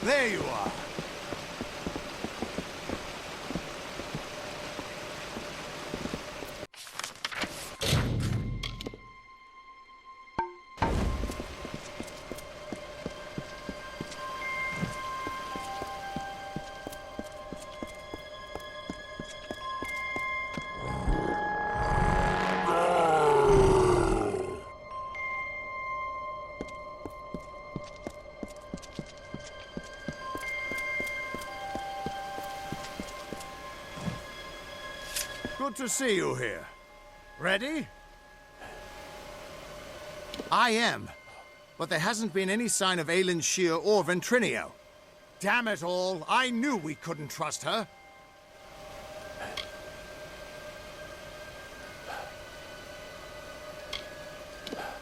There you are. Good to see you here. Ready? I am. But there hasn't been any sign of Aelin Shear or Ventrinio. Damn it all, I knew we couldn't trust her.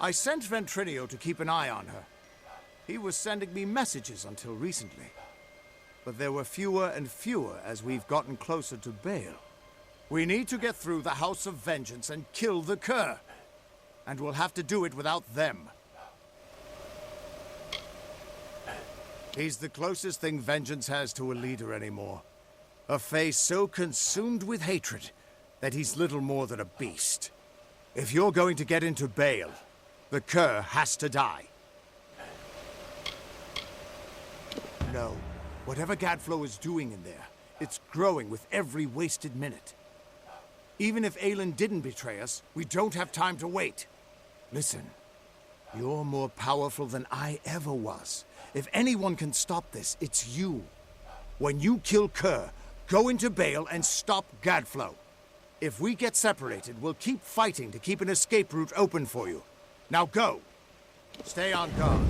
I sent Ventrinio to keep an eye on her. He was sending me messages until recently. But there were fewer and fewer as we've gotten closer to Baal. We need to get through the House of Vengeance and kill the Cur. And we'll have to do it without them. He's the closest thing Vengeance has to a leader anymore. A face so consumed with hatred that he's little more than a beast. If you're going to get into Baal, the Cur has to die. No. Whatever Gadflow is doing in there, it's growing with every wasted minute. Even if Aelin didn't betray us, we don't have time to wait. Listen, you're more powerful than I ever was. If anyone can stop this, it's you. When you kill Cur, go into Baal and stop Gadflow. If we get separated, we'll keep fighting to keep an escape route open for you. Now go. Stay on guard.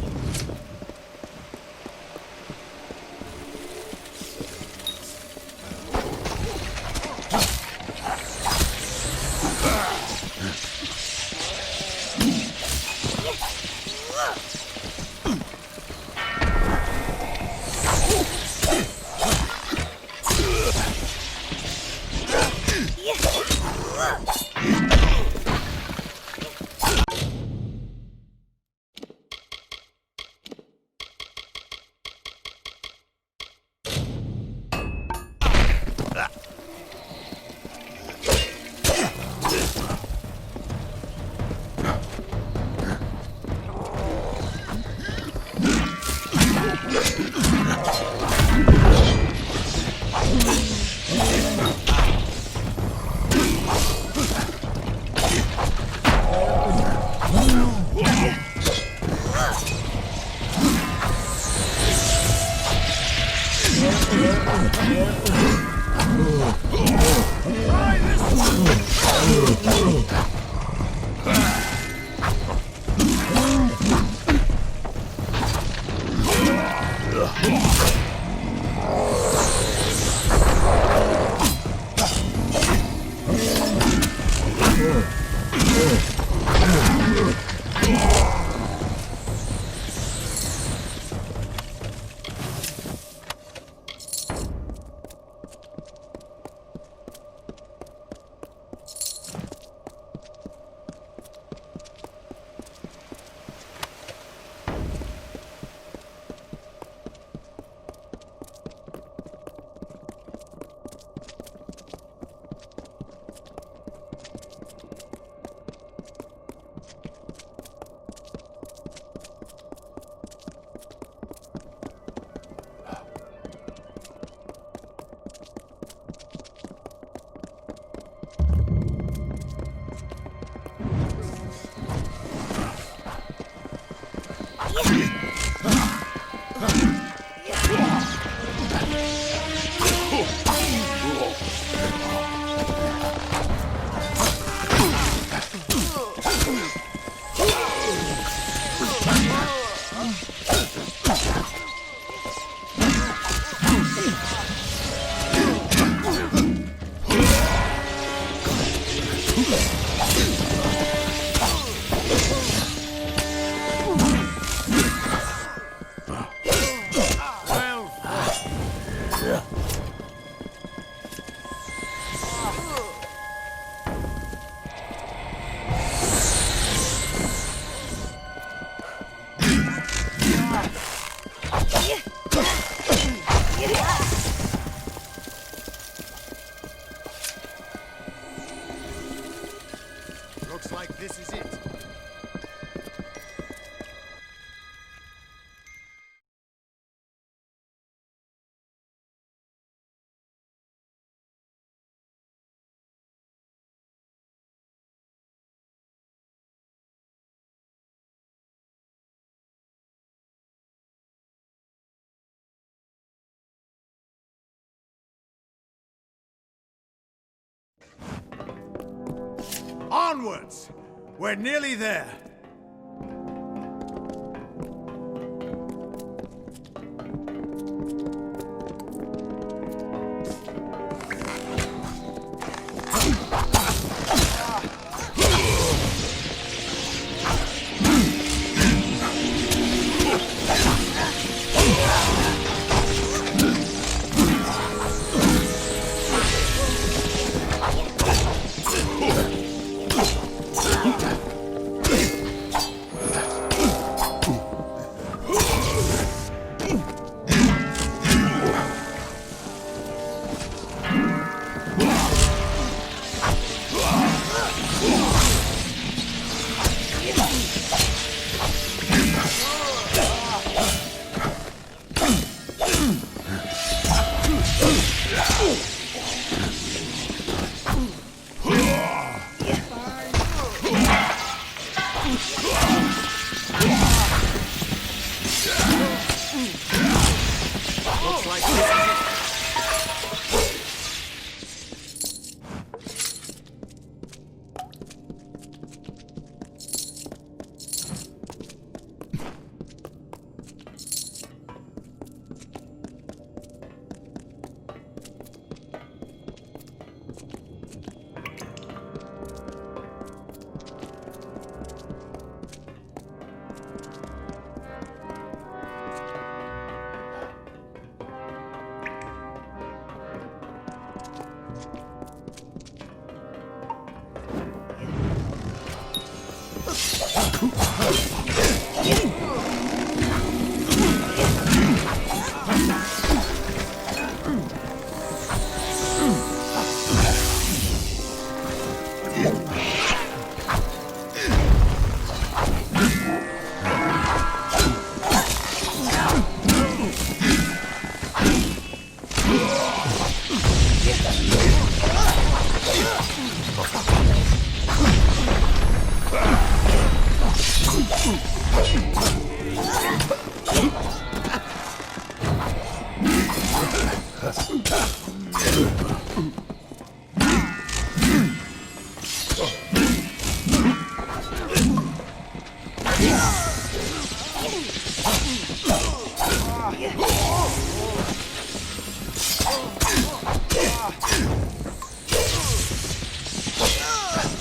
Onwards! We're nearly there.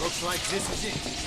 Looks like this is it.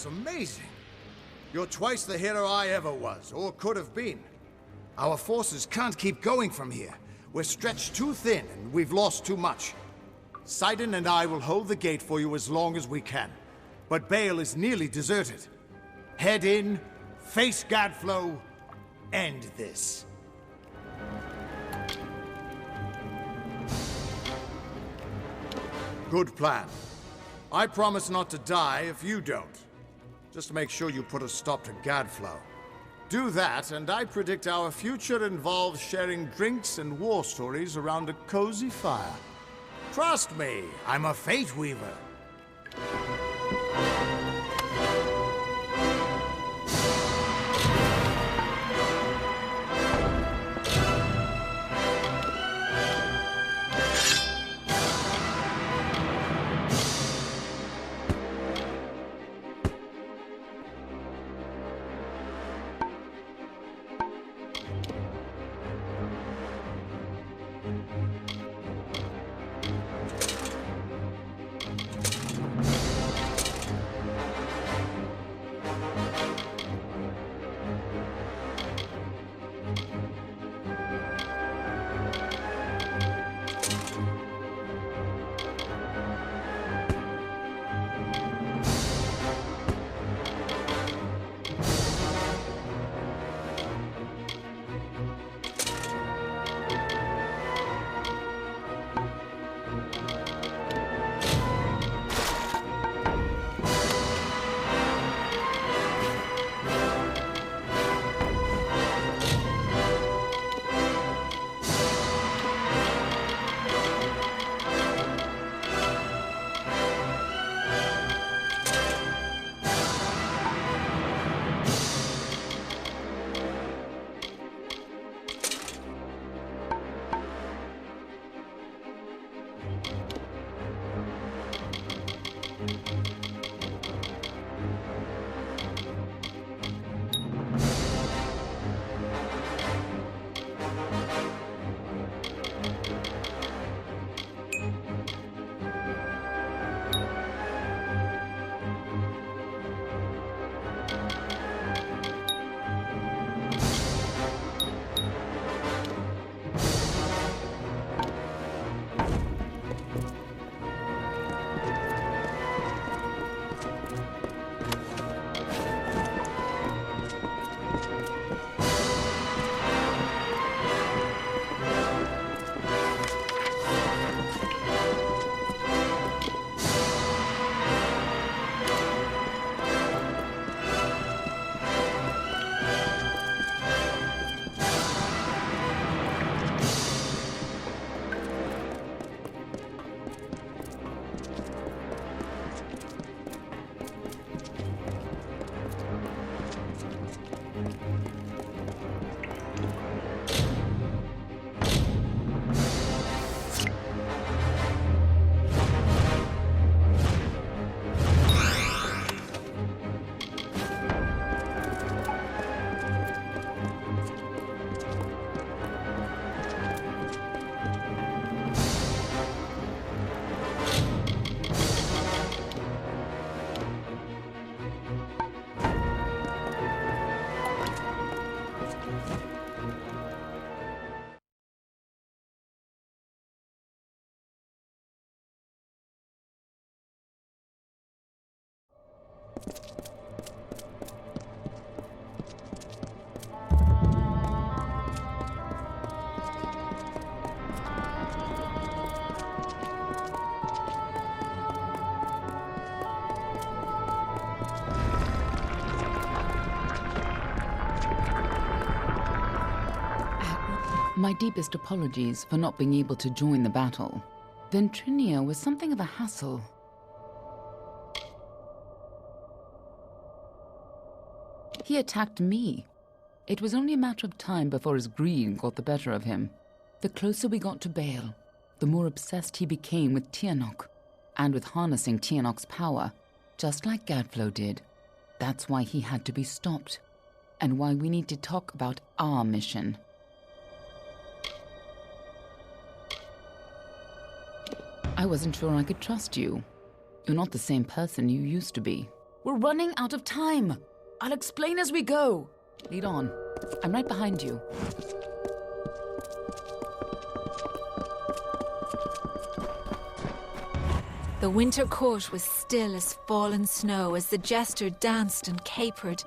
That's amazing. You're twice the hero I ever was, or could have been. Our forces can't keep going from here. We're stretched too thin, and we've lost too much. Sidon and I will hold the gate for you as long as we can. But Bale is nearly deserted. Head in, face Gadflow, end this. Good plan. I promise not to die if you don't. Just make sure you put a stop to Gadflow. Do that, and I predict our future involves sharing drinks and war stories around a cozy fire. Trust me, I'm a Fate Weaver. My deepest apologies for not being able to join the battle. Ventrinia was something of a hassle. He attacked me. It was only a matter of time before his greed got the better of him. The closer we got to Bale, the more obsessed he became with Tianok, and with harnessing Tianok's power, just like Gadflow did. That's why he had to be stopped, and why we need to talk about our mission. I wasn't sure I could trust you. You're not the same person you used to be. We're running out of time. I'll explain as we go. Lead on. I'm right behind you. The winter court was still as fallen snow as the jester danced and capered.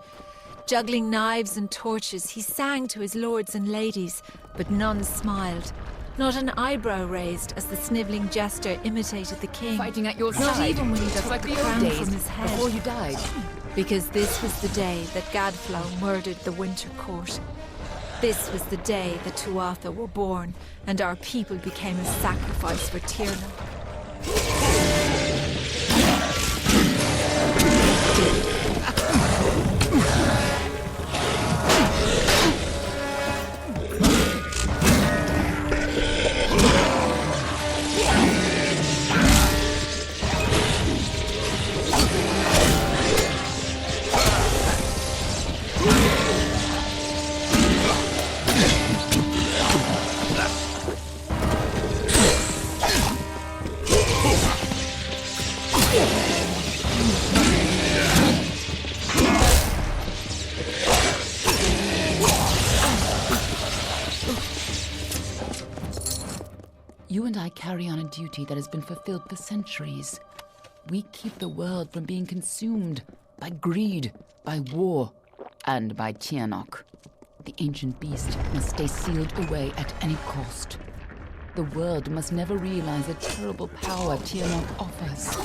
Juggling knives and torches, he sang to his lords and ladies, but none smiled. Not an eyebrow raised as the snivelling jester imitated the king. Fighting at your Not side. even when he Just took like the the old crown days, from his head. before you died. Because this was the day that Gadflow murdered the winter court. This was the day the Tuatha were born, and our people became a sacrifice for Tierna. You and I carry on a duty that has been fulfilled for centuries. We keep the world from being consumed by greed, by war, and by Tianok. The ancient beast must stay sealed away at any cost. The world must never realize the terrible power Tianok offers.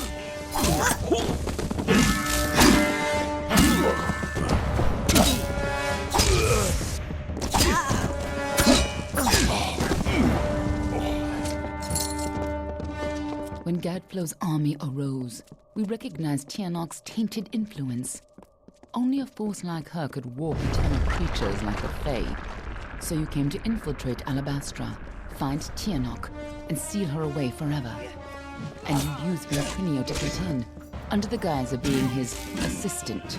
When Gadflow's army arose, we recognized Tianok's tainted influence. Only a force like her could warp eternal creatures like the Fae. So you came to infiltrate Alabastra, find Tianok, and seal her away forever. And you used Vinotrinio to get in, under the guise of being his assistant.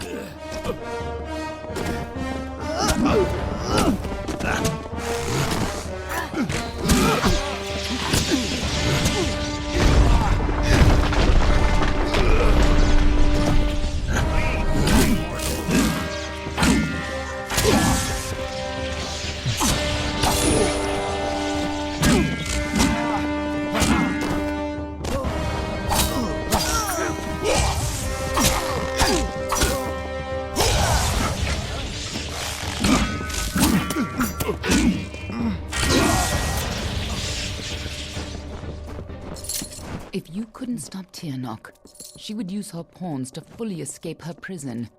If you couldn't stop Tianok, she would use her pawns to fully escape her prison.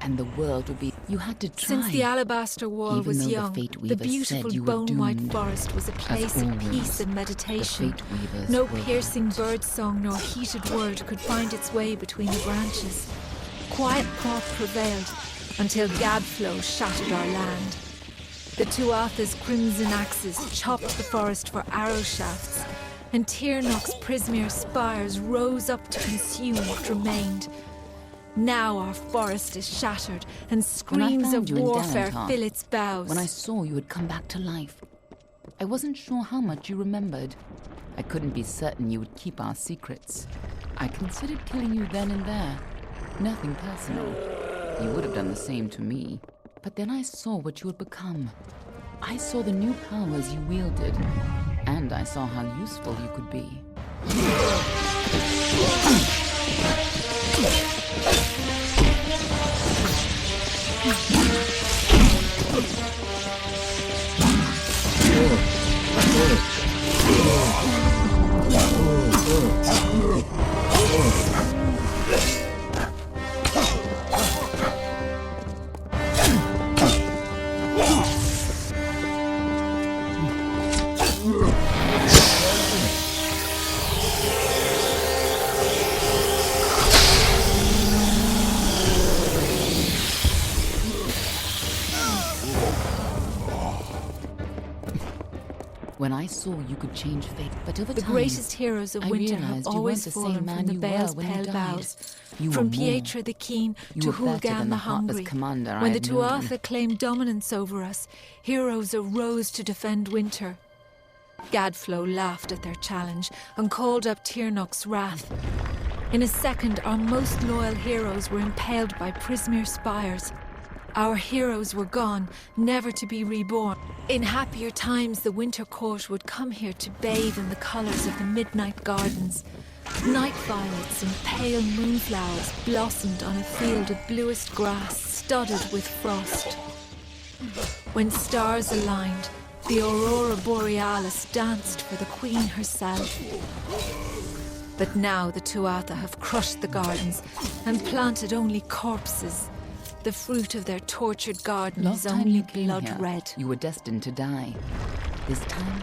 And the world would be... You had to try. Since the Alabaster Wall Even was though the young, Fate the Weavers beautiful said you were bone-white doomed. forest was a place of always, peace and meditation. the Fate Weavers No were piercing right. bird song nor heated word could find its way between the branches. Quiet thought prevailed until Gadflow shattered our land. The Tuatha's crimson axes chopped the forest for arrow shafts, and Tiernok's Prismere spires rose up to consume what remained. Now our forest is shattered, and screams of warfare fill its boughs. When I saw you had come back to life, I wasn't sure how much you remembered. I couldn't be certain you would keep our secrets. I considered killing you then and there. Nothing personal. You would have done the same to me. But then I saw what you had become. I saw the new powers you wielded, and I saw how useful you could be. When I saw you could change fate, but over The time, greatest heroes of I winter have realized you always weren't the same fallen man from the you were Bale's when you pale died. boughs. You From were more. Pietra the Keen You to were better Hulgan than the the heartless Hungry. commander When the I'd known. Tuatha claimed dominance over us, heroes arose to defend winter. Gadflow laughed at their challenge and called up Tiernok's wrath. In a second, our most loyal heroes were impaled by Prismere spires. Our heroes were gone, never to be reborn. In happier times, the Winter Court would come here to bathe in the colours of the midnight gardens. Night violets and pale moonflowers blossomed on a field of bluest grass studded with frost. When stars aligned, the Aurora Borealis danced for the Queen herself. But now the Tuatha have crushed the gardens and planted only corpses. The fruit of their tortured garden Last is time only you came blood here, red. you were destined to die. This time,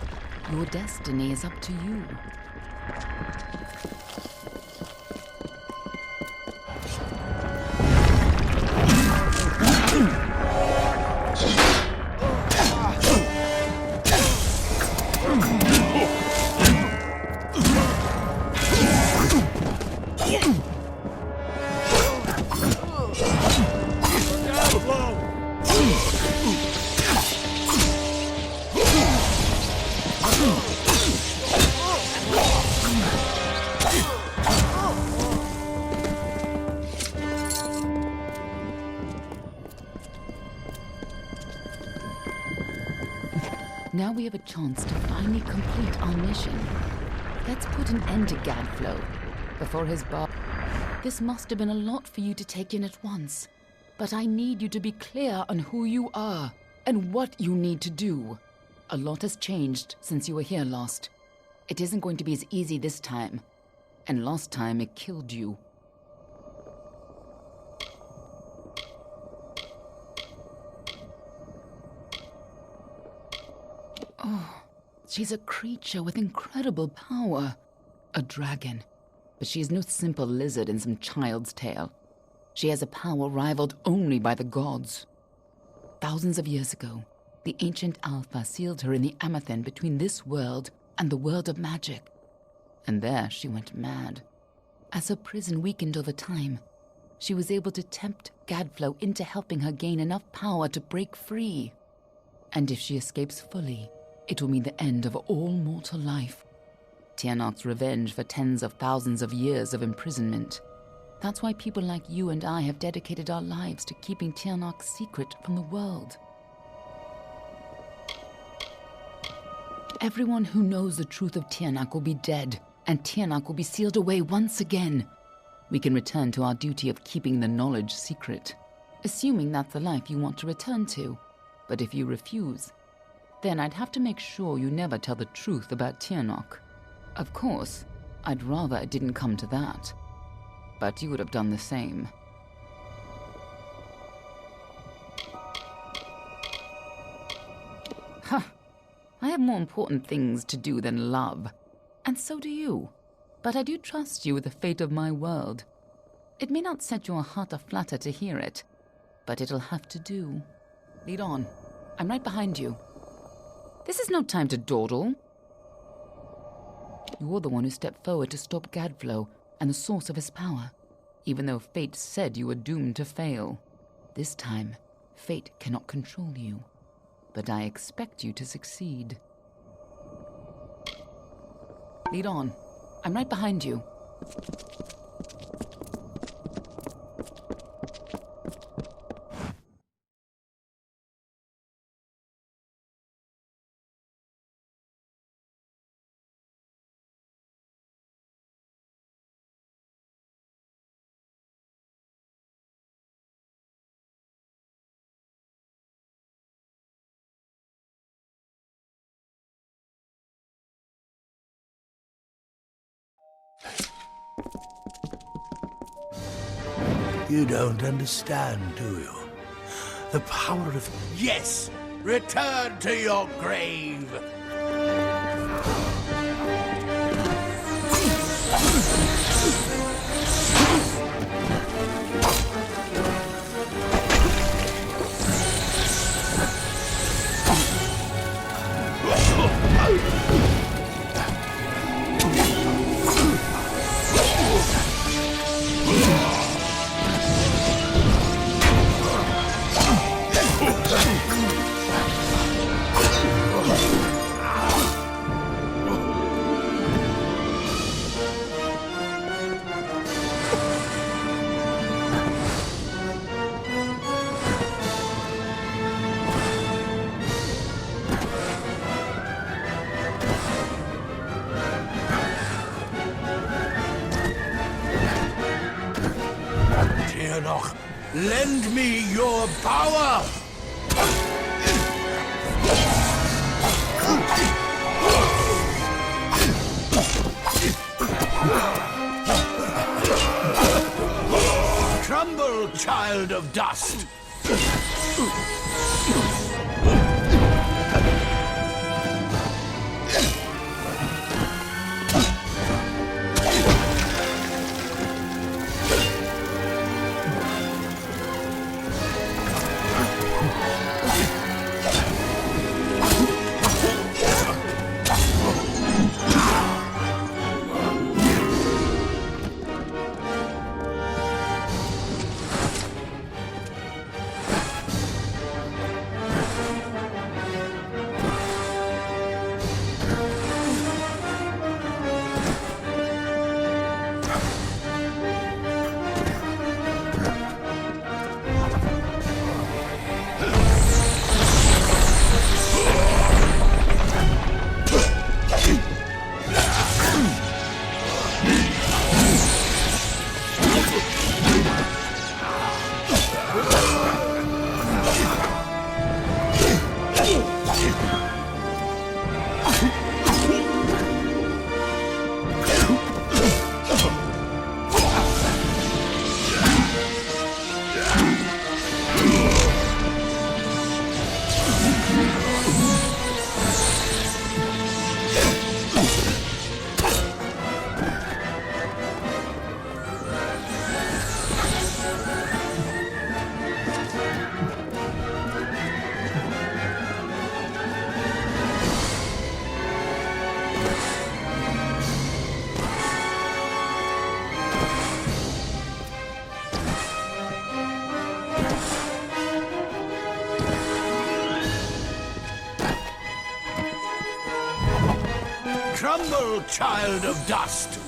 your destiny is up to you. Now we have a chance to finally complete our mission. Let's put an end to Gadflow before his bar. This must have been a lot for you to take in at once, but I need you to be clear on who you are and what you need to do. A lot has changed since you were here last. It isn't going to be as easy this time, and last time it killed you. Oh, she's a creature with incredible power. A dragon. But she is no simple lizard in some child's tale. She has a power rivaled only by the gods. Thousands of years ago, the ancient Alpha sealed her in the Amethyst between this world and the world of magic. And there she went mad. As her prison weakened over time, she was able to tempt Gadflow into helping her gain enough power to break free. And if she escapes fully, it will mean the end of all mortal life. Tianok's revenge for tens of thousands of years of imprisonment. That's why people like you and I have dedicated our lives to keeping Tianok's secret from the world. Everyone who knows the truth of Tianok will be dead, and Tianok will be sealed away once again. We can return to our duty of keeping the knowledge secret, assuming that's the life you want to return to. But if you refuse, then I'd have to make sure you never tell the truth about Tianok. Of course, I'd rather it didn't come to that. But you would have done the same. Huh. I have more important things to do than love. And so do you. But I do trust you with the fate of my world. It may not set your heart aflutter to hear it, but it'll have to do. Lead on. I'm right behind you. This is no time to dawdle. You're the one who stepped forward to stop Gadflow and the source of his power, even though fate said you were doomed to fail. This time, fate cannot control you, but I expect you to succeed. Lead on. I'm right behind you. You don't understand, do you? The power of... Yes! Return to your grave! Lend me your power! Crumble, child of dust! Crumble, child of dust!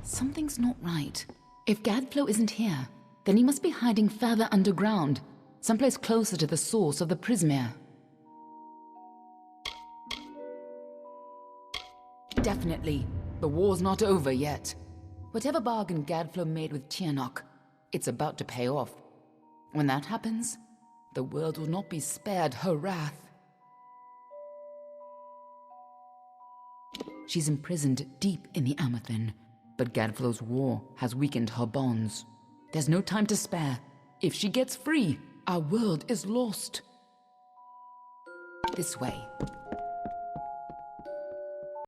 Something's not right. If Gadflow isn't here, then he must be hiding further underground, someplace closer to the source of the Prismere. Definitely, the war's not over yet. Whatever bargain Gadflow made with Tianok, it's about to pay off. When that happens, the world will not be spared her wrath. She's imprisoned deep in the Amethyst, but Gadflow's war has weakened her bonds. There's no time to spare. If she gets free, our world is lost. This way.